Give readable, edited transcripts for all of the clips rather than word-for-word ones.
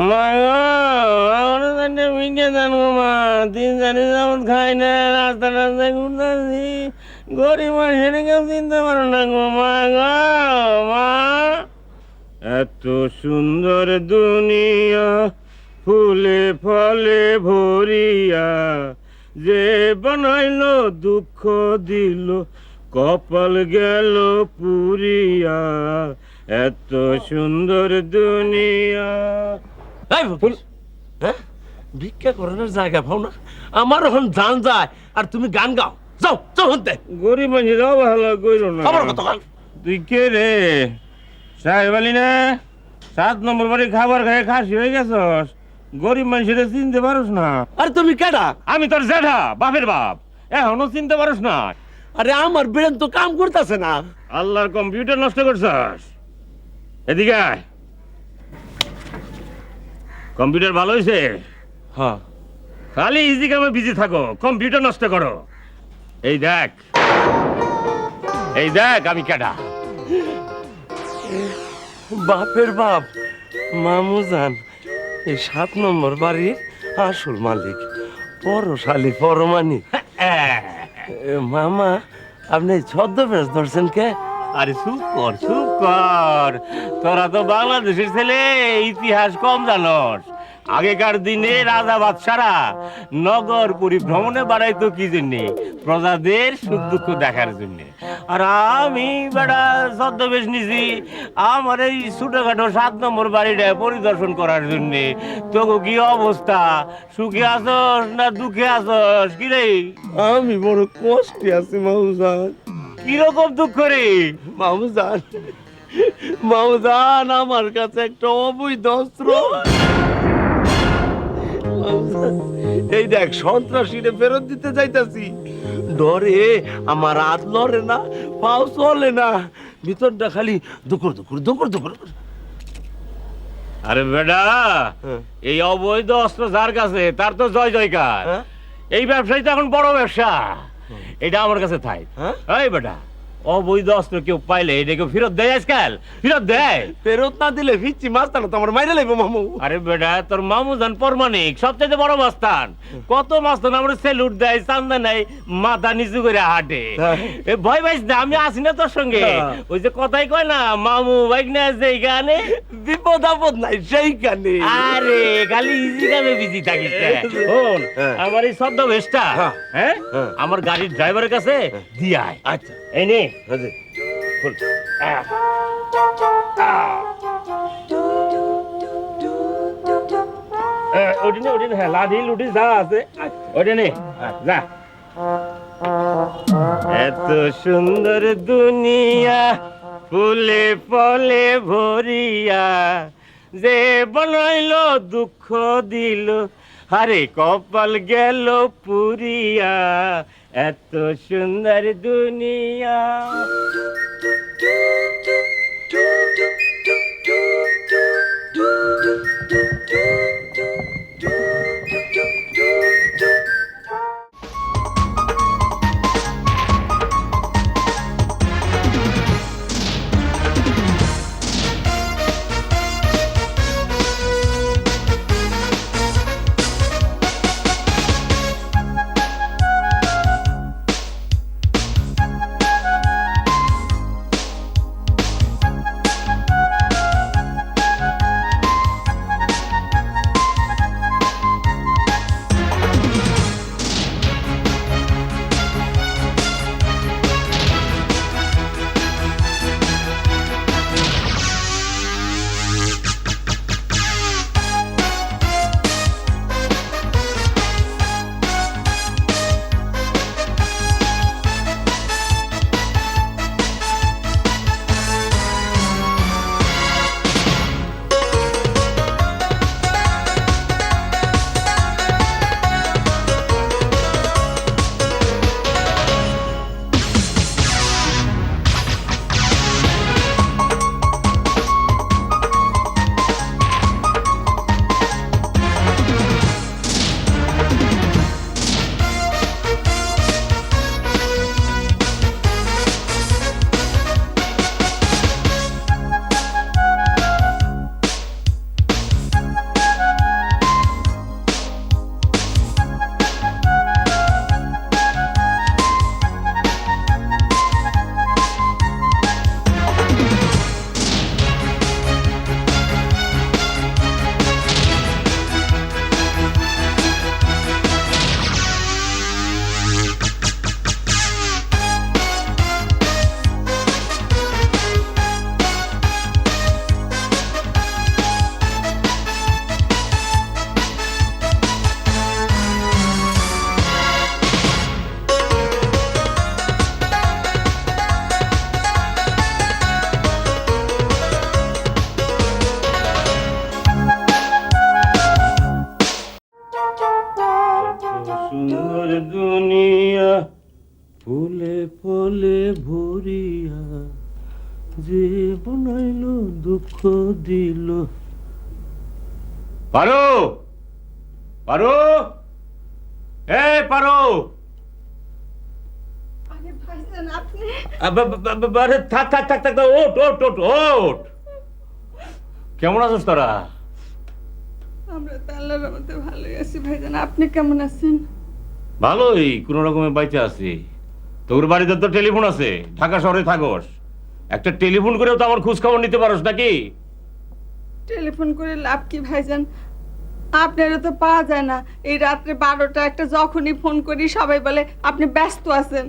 মা মিটে দেন গো মা, 3-4 যাবত খাই না, রাস্তা রাস্তায় ঘুরতেছি, গরিব মানুষের কেউ চিনতে পারো না গো মা গো মা। এত সুন্দর দুনিয়া ফুলে ফলে ভরিয়া, যে বানাইলো দুঃখ দিল কপাল গেল পুরিয়া। এত সুন্দর দুনিয়া। এই ফুল, হ্যাঁ ভিক্ষা করানোর জায়গা পাও না, আমার এখন জান যায় আর তুমি গান গাও। যাও যাও হতে গরিব মানুষের অবহেলা কইরো না। আমার কথা গান। তুই কে রে? সাহেব আলী না? 7 নম্বর বাড়ি খাবার খাই খাসি হয়ে গেছস, গরিব মানুষের চিনতে পারস না? আরে তুমি কেডা? আমি তোর জেঠা, বাপের বাপ, এখনো চিনতে পারস না? আরে আমার ব্রেন তো কাম করতেছে না। আল্লাহর কম্পিউটার নষ্ট করছস। এদিকে আয়। কম্পিউটার ভালো হয়েছে? হ্যাঁ খালি ইজি কামে বিজি থাকো, কম্পিউটার নষ্ট করো। এই দেখ, এই দেখ আমি কেডা। বাপের বাপ মামুজান, এই 7 নম্বর বাড়ির আসল মালিক, পরশালী পরমানি। মামা আপনি ছদ্মবেশ ধরছেন কে? আরে চুপ কর, চুপ কর। তোরা তো বাংলাদেশের ছেলে, ইতিহাস কম জানস। আগেকার দিনে রাজা বাদশারা নগর পরিভ্রমণে বাড়াইতো কি জন্যে? প্রজাদের সুখ দুঃখ দেখার জন্য। আর আমি বেড়া ছদ্মবেশ নিছি আমার এই ছোটখাটো 7 নম্বর বাড়িটা পরিদর্শন করার জন্য। তোকে কি অবস্থা? সুখে আসস না দুঃখে আসস? কি রে? আমি বড় কষ্টে আছি মামুজান। কিরকম দুঃখ রে? মামুজান, মামুজান আমার কাছে একটা অবৈধ অস্ত্র। মামুজান, এই দেখ সন্ত্রাসীরে ফেরত দিতে যাইতাছি, ডরে আমার হাত লড়ে না, পাও চলে না, ভিতরটা খালি দুকুর দুকুর দুকুর দুকুর। আরে বেডা, হ্যাঁ। এই অবৈধ অস্ত্র যার কাছে তার তো জয় জয়কার। হ্যাঁ? এই ব্যবসায়ী তো এখন বড় ব্যবসা। এটা আমার কাছে থাই। হ্যাঁ? এই বেটা, অবৈধ অস্ত্র কেউ পাইলে এটা কেউ ফেরত দেয় আজকাল? ফেরত দেয়? ফেরত না দিলে ফিচ্ছি মাস্তান তো আমার মাইরে লাগবো মামু। আরে বেটা, তোর মামু জান পরমানিক, সবচেয়ে বড় মাস্তান। কত মাস্তান আমরা সেলুট দেয়, চান্দা নেয়, মাথা নিচু করে হাঁটে। হ্যাঁ। এ ভয় পাইস না, আমি আসি না তোর সঙ্গে। হ্যাঁ। ওই যে কথাই কয় না, মামু বাইক নিয়ে আসছে এইখানে। বিপদ আপদ নাই সেইখানে। আরে খালি ইজি কামে বিজি থাকিস না। শোন, হ্যাঁ। আমার এই ছদ্মবেশটা, হ্যাঁ। হ্যাঁ, হ্যাঁ। আমার গাড়ির ড্রাইভারের কাছে দিয়ে আয়। আচ্ছা এই নে। হাজি। খোল। আহ। ওটা নে, ওটা নে, হ্যাঁ, লাঠি লুটি যা আছে ওটা নে, যা। এত সুন্দর দুনিয়া ফুলে ফলে ভরিয়া, যে বানাইলো দুঃখ দিল আরে কপাল গেল পুরিয়া। এত সুন্দর দুনিয়া। ফুলে ফলে ভরিয়া যে বনাইল দুঃখ দিল। পারো পারো, এই পারো। আরে ভাইজান আপনি আরে থাক থাক থাক থাক, ওঠ ওঠ ওঠ ওঠ। কেমন আছিস তোরা? আমরা তো আল্লাহর রহমতে ভালোই আছি ভাইজান, আপনি কেমন আছেন? ভালোই, কোন রকমে বাইচে আছি। তোর বাড়িতে তো টেলিফোন আছে, ঢাকা শহরে থাকস, একটা টেলিফোন করেও তো আমার খোঁজ খবর নিতে পারস নাকি? টেলিফোন করে লাভ কি ভাইজান, আপনারও তো পাওয়া যায় না। এই রাত্রে 12টা একটা যখনই ফোন করি সবাই বলে আপনি ব্যস্ত আছেন।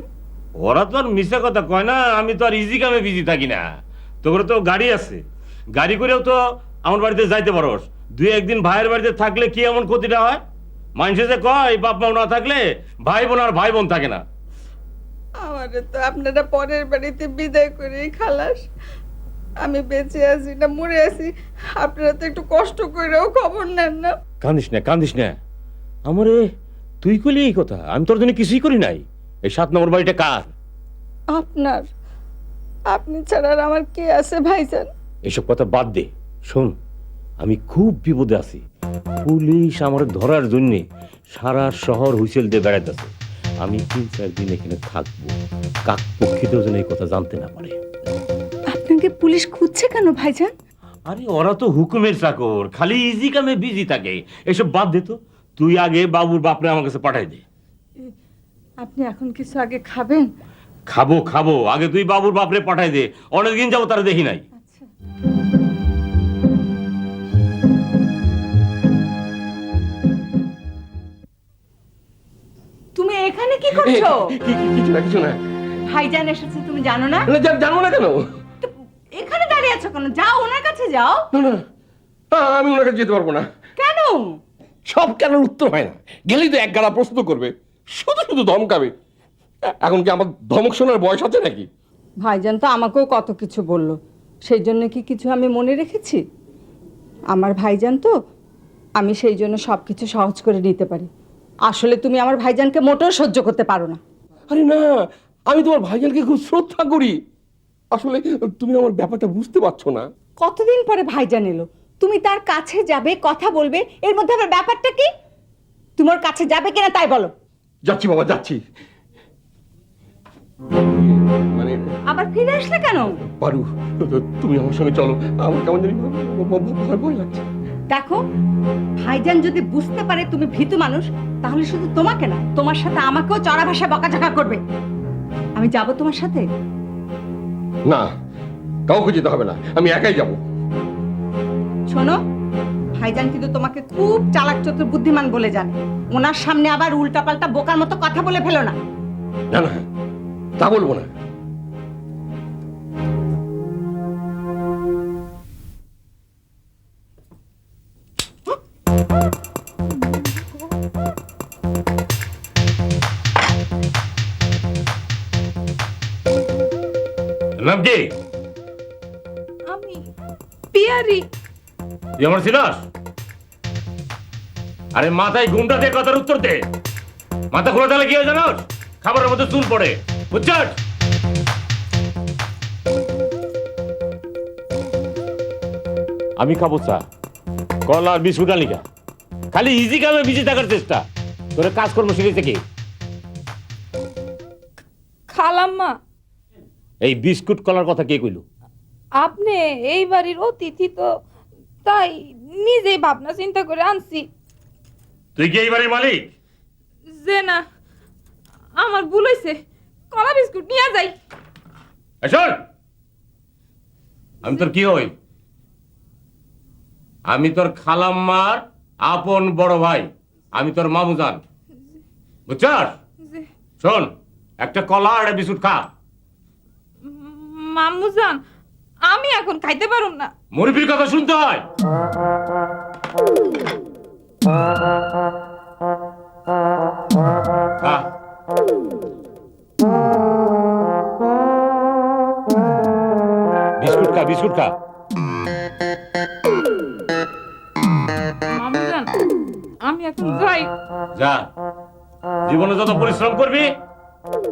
ওরা তো আর মিশা কথা কয় না, আমি তো আর ইজি কামে বিজি থাকি না। তোর তো গাড়ি আছে, গাড়ি করেও তো আমার বাড়িতে যাইতে পারস। দুই একদিন ভাইয়ের বাড়িতে থাকলে কি এমন ক্ষতিটা হয়? মানুষে যে কয় বাপ মা না থাকলে ভাই বোন আর ভাই বোন থাকে না। আমারে তো আপনারা পরের বাড়িতে বিদায় করে খালাস, আমি বেঁচে আছি না মরে আছি আপনারা তো একটু কষ্ট করেও খবর নেন না। কান্দিস না কান্দিস না, আমারে তুই কইলি এই কথা, আমি তোর জন্য কিছুই করি নাই। এই 7 নম্বর বাড়িটা কার? আপনার, আপনি ছাড়া আর আমার কে আছে ভাইজান? এসব কথা বাদ দে, শোন, আমি খুব বিপদে আছি। পুলিশ আমার ধরার জন্য সারা শহর হুইসেল দিয়ে বেড়াইতেছে। আমি 3-4 দিন এখানে থাকবো, কাক পক্ষীতেও যেন এই কথা জানতে না পারে। আপনাকে পুলিশ খুঁজছে কেন ভাইজান? আরে ওরা তো হুকুমের চাকর, খালি ইজি কামে বিজি থাকে। এসব বাদ দে তো, তুই আগে বাবুর বাপরে আমার কাছে পাঠাই দে। আপনি এখন কিছু আগে খাবেন? খাবো খাবো, আগে তুই বাবুর বাপরে পাঠাই দে, অনেকদিন যাবো তারা দেখি নাই। আচ্ছা। তুমি এখানে কি করছো? কিছু না কিছু না। ভাইজান এসেছে তুমি জানো না? জানবো না কেন? তো এখানে দাঁড়িয়ে আছো কেন? যাও ওনার কাছে যাও। না না, আমি ওনার কাছে যেতে পারবো না। কেন? সব কেন উত্তর হয় না, গেলেই তো এক গালা প্রশ্ন করবে, শুধু শুধু ধমকাবে। এখন কি আমার ধমক শোনার বয়স আছে নাকি? ভাইজান তো আমাকেও কত কিছু বলল, সেই জন্য কি কিছু আমি মনে রেখেছি? আমার ভাইজান তো, আমি সেই জন্য সব কিছু সহজ করে নিতে পারি। আসলে তুমি আমার ভাইজানকে মোটেও সহ্য করতে পারো না। আরে না, আমি তোমার ভাইজানকে খুব শ্রদ্ধা করি। আসলে তুমি আমার ব্যাপারটা বুঝতে পারছো না। কতদিন পরে ভাইজান এলো, তুমি তার কাছে যাবে, কথা বলবে, এর মধ্যে আবার ব্যাপারটা কি? তোমার কাছে যাবে কিনা তাই বলো। যাচ্ছি বাবা, যাচ্ছি। মানে আবার ফিরে আসলে কেন? পারু, তুমি আমার সঙ্গে চলো, আমার কেমন জানি ভয় ভয় লাগছে। দেখো, ভাইজান যদি বুঝতে পারে তুমি ভীতু মানুষ, তাহলে শুধু তোমাকে না, তোমার সাথে আমাকেও চড়া ভাষায় বকাঝকা করবে। আমি যাব তোমার সাথে? না, কাউকে যেতে হবে না, আমি একাই যাব। শোনো, ভাইজান কিন্তু তোমাকে খুব চালাক চতুর বুদ্ধিমান বলে জানে। ওনার সামনে আবার উল্টাপাল্টা বোকার মতো কথা বলে ফেলো না। না না, তা বলবো না। নাম কি? আমি পিয়ারি। তুই আমার ছিলাস? আরে মাথায় ঘুমটা দিয়ে কথার উত্তর দে। মাথা খোলা তাহলে কি হয় জানোস? খাবারের মধ্যে চুল পড়ে, বুঝছস? আমি খাবো চা, কলা আর বিস্কুট আনিকা। খালি ইজি কামে বিজি থাকার চেষ্টা। তোরে কাজকর্ম শিখেছে কি? খালাম্মা, এই বিস্কুট কলার কথা কে কইল? আপনি এই বাড়ির অতিথি তো, তাই নিজেই ভাবনা চিন্তা করে আনছি। তুই কি এই বাড়ির মালিক? যে না, আমার ভুল হয়েছে, কলা বিস্কুট নিয়ে যাই। শোন, আমি তোর কি হই? আমি তোর খালাম্মার আপন বড় ভাই, আমি তোর মামুজান, বুঝছস? যে- শোন, একটা কলা আর একটা বিস্কুট খা। মামুজান, আমি এখন খাইতে পারুম না। মুরব্বির কথা শুনতে হয়। খা। বিস্কুট খা, বিস্কুট খা। মামুজান, আমি এখন যাই। যা, জীবনে যত পরিশ্রম করবি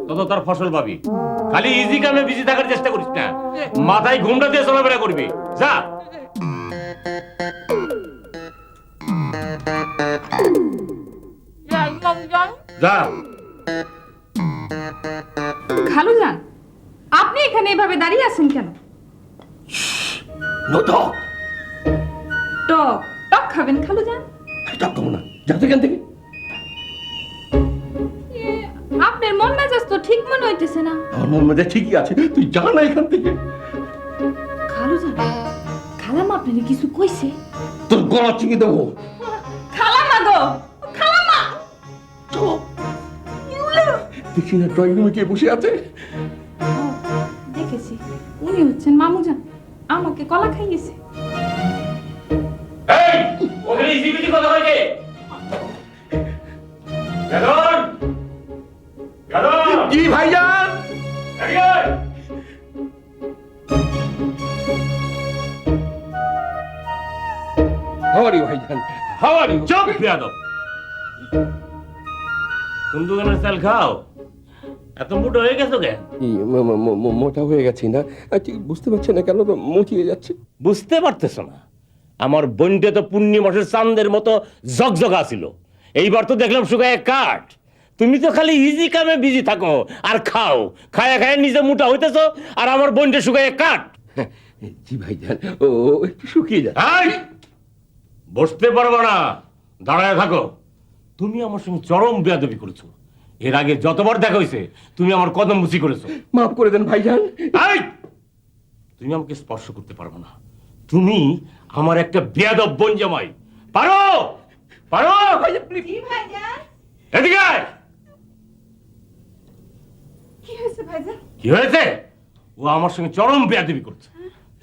তত তার ফসল পাবি। খালি ইজি কামে বিজি থাকার চেষ্টা করিস না, মাথায় ঘুমটা দিয়ে চলাফেরা করবি। যা। যা। খালুজান, আপনি এখানে এভাবে দাঁড়িয়ে আছেন কেন? No talk. টক টক খাবেন খালুজান? টক খাবো না, যাতে এখান থেকে। আপনার মন মেজাজ তো ঠিক মনে হইতেছে না। আমার মন মেজাজ ঠিকই আছে, তুই যা না এখান থেকে। খালুজান, খালাম আপনার কিছু কইছে? তোর গলা চিঙে দেবো। খালামা গো, খালামা। দেখি না ড্রয়িং রুমে কে বসে আছে। দেখেছি, উনি হচ্ছেন মামুজান, আমাকে কলা খাইয়েছে। এই, ওখানে ইজি বিজি কথা কয় কে? গাদর! গাদর! জি ভাইজান। এদিকে আয়। হাউ আর ইউ ভাইজান? How are you? চুপ বেয়াদব। কোন দোকানের চাল খাও? এত মোটা হয়ে গেছো কেন? মোটা হয়ে গেছি না, ঠিক বুঝতে পারছি না কেন তো মুচিয়ে যাচ্ছে। বুঝতে পারতেছ না? আমার বোনটা তো পূর্ণি মাসের চাঁদের মতো ঝকঝকা ছিল, এইবার তো দেখলাম শুকায় কাঠ। তুমি তো খালি ইজি কামে বিজি থাকো আর খাও, খায়া খায়া নিজে মোটা হইতেছো, আর আমার বোনটা শুকায় কাঠ। জি ভাইজান, ও একটু শুকিয়ে যাচ্ছে। এই, বসতে পারবো না, দাঁড়ায় থাকো। তুমি আমার সঙ্গে চরম বেয়াদবি করেছো। এর আগে যতবার দেখা হয়েছে তুমি আমার কদম মুচি করেছো। মাফ করে দেন ভাইজান। এই, তুমি আমাকে স্পর্শ করতে পারবে না। তুমি আমার একটা বেয়াদব বোন জামাই। পারো? পারো? জি ভাইজান। এদিকে আয়। কি হয়েছে ভাইজান? কি হয়েছে? ও আমার সঙ্গে চরম বেয়াদবি করছে,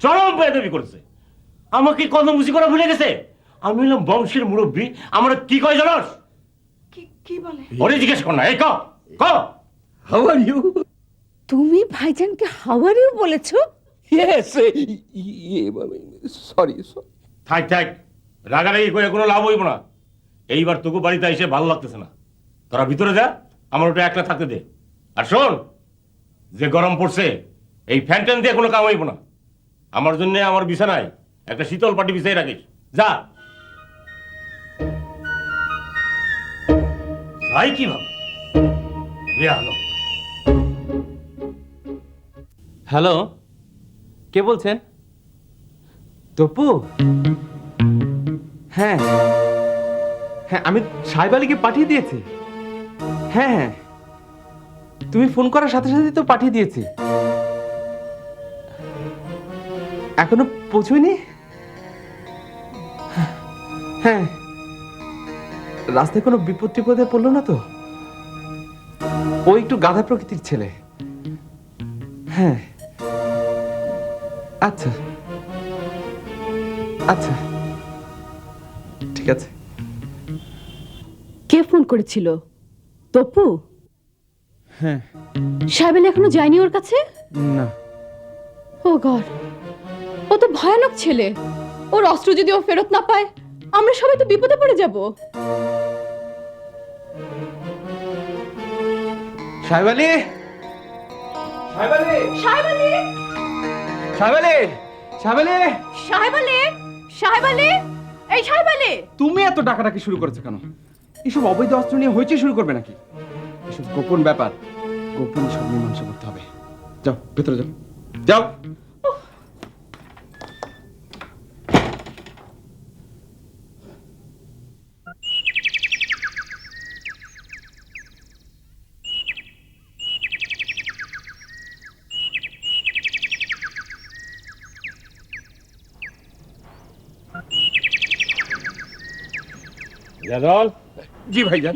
চরম বেয়াদবি করছে। আমাকে কদম মুচি করা ভুলে গেছে। আমি হলাম বংশের মুরব্বী, আমার কি কয় জানোস? কি কি বলে? ওরে জিজ্ঞেস কর না। এই ক ক। How are you? তুমি ভাইজানকে হাউ আর ইউ বলেছো? Yes, sorry. থাক থাক, রাগারাগি করে কোনো লাভ হইব না। এইবার তোকে বাড়িতে এসে ভালো লাগতেছে না। তোরা ভিতরে যা, আমার ওটা একলা থাকতে দে। আর শোন, যে গরম পড়ছে, এই ফ্যান ট্যান দিয়ে কোনো কাম হইব না। আমার জন্য আমার বিছানায় একটা শীতল পাটি বিছাই রাখিস। যা। যাই কি ভাব হলো। হ্যালো, কে বলছেন? তপু? হ্যাঁ হ্যাঁ, আমি সাহেব আলীকে পাঠিয়ে দিয়েছি। হ্যাঁ হ্যাঁ, তুমি ফোন করার সাথে সাথে তো পাঠিয়ে দিয়েছি। এখনো পৌঁছয়নি? হ্যাঁ, রাস্তায় কোনো বিপদ টিপদে পড়লো না তো? ও একটু গাধা প্রকৃতির ছেলে। হ্যাঁ, আচ্ছা আচ্ছা, ঠিক আছে। কে ফোন করেছিল? তপু? হ্যাঁ। সাহেব আলী এখনো যায়নি ওর কাছে? না। ও গড, ও তো ভয়ানক ছেলে। ওর অস্ত্র যদি ও ফেরত না পায়, আমরা সবাই তো বিপদে পড়ে যাব। সাহেব আলী! সাহেব আলী! সাহেব আলী! সাহেব আলী! সাহেব আলী! সাহেব আলী! সাহেব আলী! এই সাহেব আলী! তুমি এত ডাকাডাকি শুরু করেছো কেন? এসব অবৈধ অস্ত্র নিয়ে হইচই শুরু করবে নাকি? এসব গোপন ব্যাপার, গোপন সব মীমাংসা করতে হবে। যাও ভেতরে যাও, যাও। জাদল, জি ভাইজান।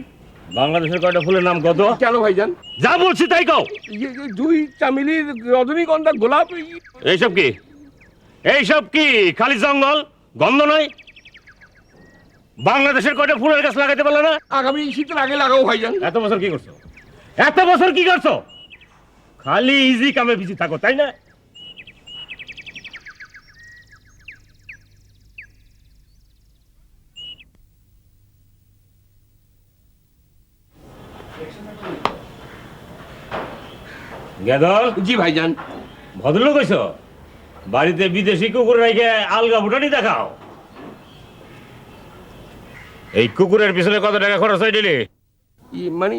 বাংলাদেশের কয়টা ফুলের নাম কত? কেন ভাইজান? যা বলছি তাই কও। জুই, চামেলি, রজনীগন্ধা, গোলাপ। এইসব কি? এইসব কি খালি জঙ্গল, গন্ধ নয়? বাংলাদেশের কয়টা ফুলের গাছ লাগাইতে পারলো না? আগামী শীতের আগে লাগাবো ভাইজান। এত বছর কি করছো? এত বছর কি করছো? খালি ইজি কামে বিজি থাকো, তাই না? গেদল জি ভাইজান। ভদ্রলোক হইছ, বাড়িতে বিদেশি কুকুর রেখে আলগা ফুটানি দেখাও। এই কুকুরের পিছনে কত টাকা খরচ হয় ডেলি? মানে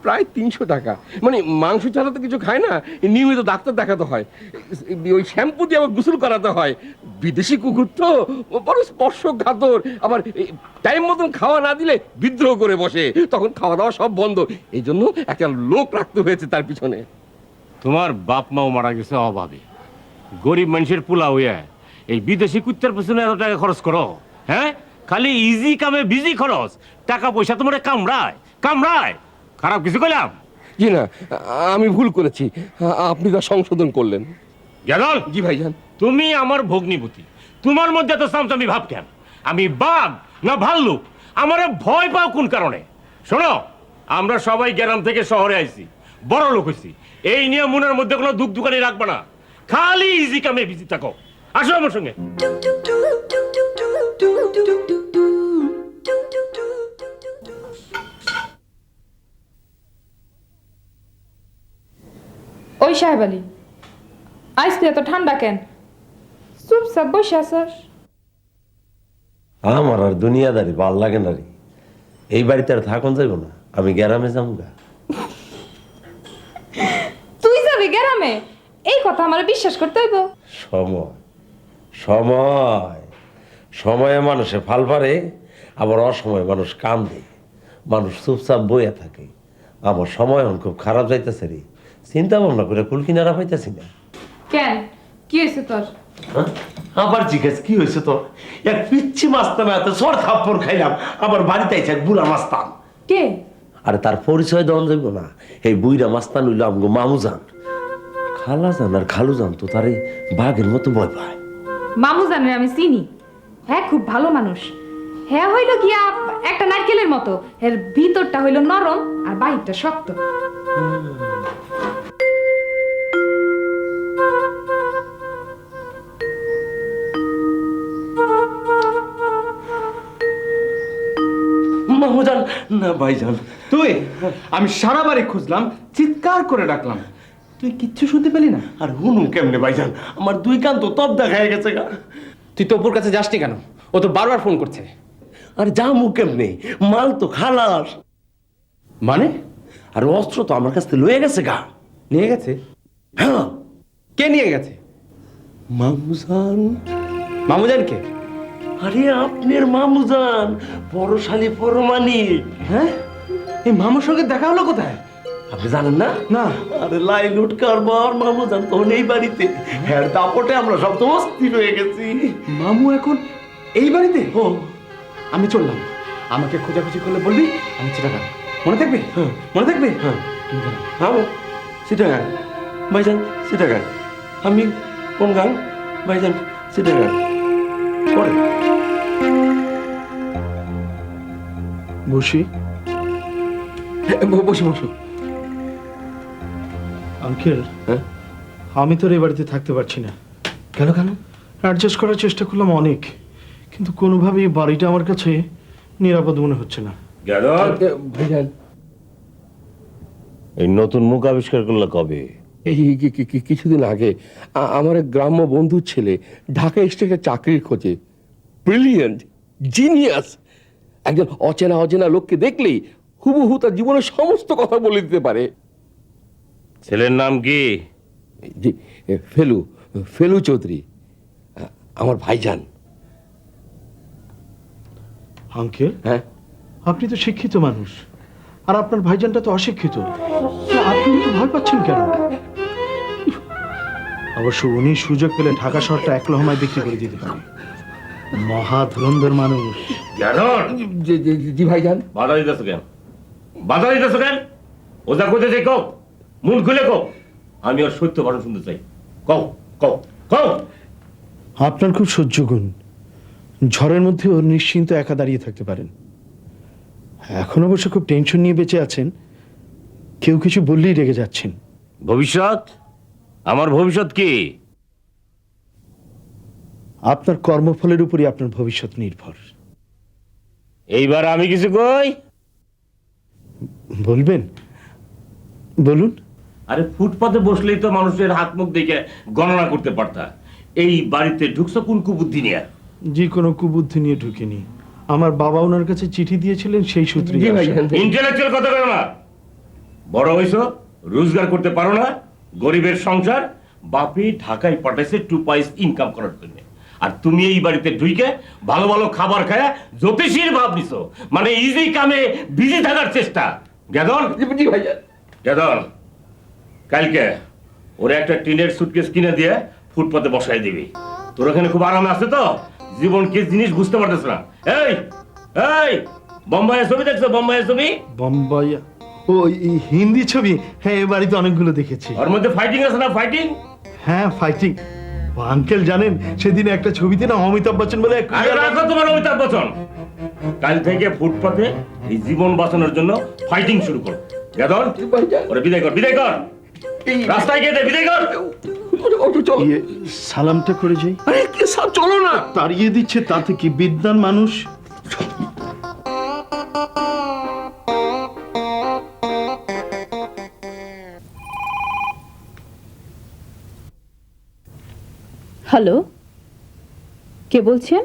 প্রায় 300 টাকা। মানে মাংস ছাড়া তো কিছু খায় না, নিয়মিত ডাক্তার দেখাতে হয়, ওই শ্যাম্পু দিয়ে আবার গোসল করাতে হয়। বিদেশি কুকুর তো বড় স্পর্শঘাতর, আবার টাইম মতন খাওয়া না দিলে বিদ্রোহ করে বসে, তখন খাওয়া দাওয়া সব বন্ধ। এই জন্য একটা লোক রাখতে হয়েছে তার পিছনে। তোমার বাপ মাও মারা গেছে অভাবে, গরিব মানুষের পোলা হইয়া এই বিদেশি কুত্তার পিছনে এত টাকা খরচ করো? হ্যাঁ, খালি ইজি কামে বিজি খরচ, টাকা পয়সা তোমার কামড়ায় কামড়ায়। খারাপ কিছু কইলাম? জি না, আমি ভুল করেছি, আপনি তা সংশোধন করলেন। গেদল, জি ভাইজান। তুমি আমার ভগ্নিপতি, তোমার মধ্যে তো চামচামি ভাব কেন? আমি বাঘ না ভাল্লুক? আমারে ভয় পাও কোন কারণে? শোনো, আমরা সবাই গ্রাম থেকে শহরে আইছি, বড় লোক হইছি, এই নিয়ে মনের মধ্যে কোনো দুঃখ দুকানি রাখবে না, খালি ইজি কামে বিজি থাকো। আসো আমার সঙ্গে। ওই সাহেব আলী, আজকে এত ঠান্ডা কেন? চুপচাপ বসে আছস। আমার আর দুনিয়াদারি ভাল লাগে না রে, এই বাড়িতে আর থাকুন যাইব না, আমি গ্রামে যাবো গা। তুই যাবি গ্রামে? এই কথা আমার বিশ্বাস করতে হইব। সময় সময় সময়ে মানুষে ফাল পারে, আবার অসময়ে মানুষ কান্দে, মানুষ চুপচাপ বইয়া থাকে। আমার সময় এখন খুব খারাপ যাইতেছে রে, চিন্তা ভাবনা করে কুল কিনারা পাইতেছি না। কেন, কি হয়েছে তোর? হ্যাঁ? আবার জিজ্ঞেস কি হয়েছে তোর? এক পিচ্ছি মাস্তান এত সর থাপ্পড় খাইলাম, আবার বাড়িতে আইছে এক বুড়া মাস্তান। কে? আরে তার পরিচয় দেওয়া যাইব না, এই বুইরা মাস্তান হইল আমগো মামুজান। খালা জান আর খালু জান তো তার এই বাঘের মতো ভয় পায়। মামু জানের আমি চিনি, হ্যাঁ খুব ভালো মানুষ। হ্যাঁ হইল গিয়া একটা নারকেলের মতো, এর ভিতরটা হইল নরম আর বাহিরটা শক্ত। মামুজান না ভাইজান। তুই? আমি সারা বাড়ি খুঁজলাম, চিৎকার করে ডাকলাম, তুই কিচ্ছু শুনতে পেলি না? আর হুনু কেমনে ভাইজান, আমার দুই কান তো তপ দেখা গেছে গা। তুই তপুর কাছে যাসনি কেন? ও তো বারবার ফোন করছে। আর জামু কেমনে, মাল তো খালাস। মানে? আর অস্ত্র তো আমার কাছ থেকে লয়ে গেছে গা। নিয়ে গেছে? হ্যাঁ। কে নিয়ে গেছে? মামুজান। মামুজান কে? আরে আপনার মামুজান, বড় শালি পরমানিক। হ্যাঁ, এই মামুর সঙ্গে দেখা হলো কোথায়? আপনি জানেন না? না। আরে লাই লুটকার বর মামুজান তখন এই বাড়িতে, হ্যাঁ দাপটে আমরা সব তো অস্থির হয়ে গেছি। মামু এখন এই বাড়িতে? ও, আমি চললাম, আমাকে খোঁজাখুঁজি করলে বলবি, আমি চিটাগাং। মনে থাকবে? হ্যাঁ। মনে থাকবে? হ্যাঁ হ্যাঁ সিটাগাং ভাইজান, সিটাগাং। আমি কোন গান ভাইজান? সিটাগাং। পরে বসি। বসে বসো। আঙ্কেল, হ্যাঁ? আমি তোর এই বাড়িতে থাকতে পারছি না। কেন কেন? অ্যাডজাস্ট করার চেষ্টা করলাম অনেক, কিন্তু কোনোভাবেই এই বাড়িটা আমার কাছে নিরাপদ মনে হচ্ছে না। গেদল, ভাইজান, এই নতুন মুখ আবিষ্কার করলে কবে? এই কিছুদিন আগে আমার এক গ্রাম্য বন্ধুর ছেলে ঢাকা স্টেটে চাকরির খোঁজে। ব্রিলিয়েন্ট, জিনিয়াস, একজন অচেনা অচেনা লোককে দেখলেই হুবহু তার জীবনের সমস্ত কথা বলে দিতে পারে। ছেলের নাম কি? জি, ফেলু, ফেলু চৌধুরী, আমার ভাইজান। আঙ্কেল, হ্যাঁ, আপনি তো শিক্ষিত মানুষ, আর আপনার ভাইজানটা তো অশিক্ষিত, তো আপনি তো ভয় পাচ্ছেন কেন? অবশ্য উনি সুযোগ পেলে ঢাকা শহরটা এক লহমায় বিক্রি করে দিতে পারে। মহা ধুরন্ধর মানুষ। গেদল, জি ভাইজান। বাধা দিতেছ কেন? বাধা দিতেছ কেন? ওজা কোথায় যাই কও, মন খুলে কও, আমি ওর সত্য ভাষণ শুনতে চাই। কও কও কও। আপনার খুব সহ্য গুণ, ঝড়ের মধ্যেও নিশ্চিন্ত একা দাঁড়িয়ে থাকতে পারেন। এখন অবশ্য খুব টেনশন নিয়ে বেঁচে আছেন, কেউ কিছু বললেই রেগে যাচ্ছেন। ভবিষ্যৎ? আমার ভবিষ্যৎ কি? আপনার কর্মফলের উপরই আপনার ভবিষ্যৎ নির্ভর। এইবার আমি কিছু কই? বলবেন? বলুন। আরে ফুটপাতে বসলেই তো মানুষের হাত মুখ দেখে গণনা করতে পারতা। এই বাড়িতে ঢুকছো কোন কুবুদ্ধি নিয়ে? যে কোনো কুবুদ্ধি নিয়ে ঢুকেনি। আমার বাবা ওনার কাছে চিঠি দিয়েছিলেন, সেই সূত্রে জি ভাইজান। ইন্টেলেকচুয়াল কথা বলো না। বড় হইছো, রোজগার করতে পারো না, গরিবের সংসার, বাপি ঢাকায় পাঠাইছে 2 পয়সা ইনকাম করার জন্য। আর তুমি এই বাড়িতে ঢুকে ভালো ভালো খাবার খায়া জ্যোতিষীর ভাব নিছো, মানে ইজি কামে বিজি থাকার চেষ্টা। গেদন, জি ভাইজান। গেদন, কালকে ওরে একটা টিনের সুটকেস কিনে দিয়ে ফুটপাতে বসাই দিবি। তোর ওখানে খুব আরামে আছে তো, জীবন কি জিনিস বুঝতে পারতেছ না। এই এই বোম্বাইয়ের ছবি দেখছো? বোম্বাইয়ের ছবি, বোম্বাই, ও এই হিন্দি ছবি, হ্যাঁ এ বাড়িতে অনেকগুলো দেখেছি। ওর মধ্যে ফাইটিং আছে না? ফাইটিং। হ্যাঁ ফাইটিং। আঙ্কেল জানেন সেদিন একটা ছবিতে না অমিতাভ বচ্চন বলে এক- আরে রাখো তোমার অমিতাভ বচ্চন। কাল থেকে ফুটপাতে এই জীবন বাঁচানোর জন্য ফাইটিং শুরু করো। গেদন, জি ভাইজান। ওরে বিদায় কর, বিদায় কর, এই রাস্তায় গিয়ে দে, বিদায় কর। একটু চলো। ইয়ে, সালামটা করে যাই। আরে কি সব চলো না। তাড়িয়ে দিচ্ছে তাতে কি, বিদ্বান মানুষ। হ্যালো, কে বলছেন?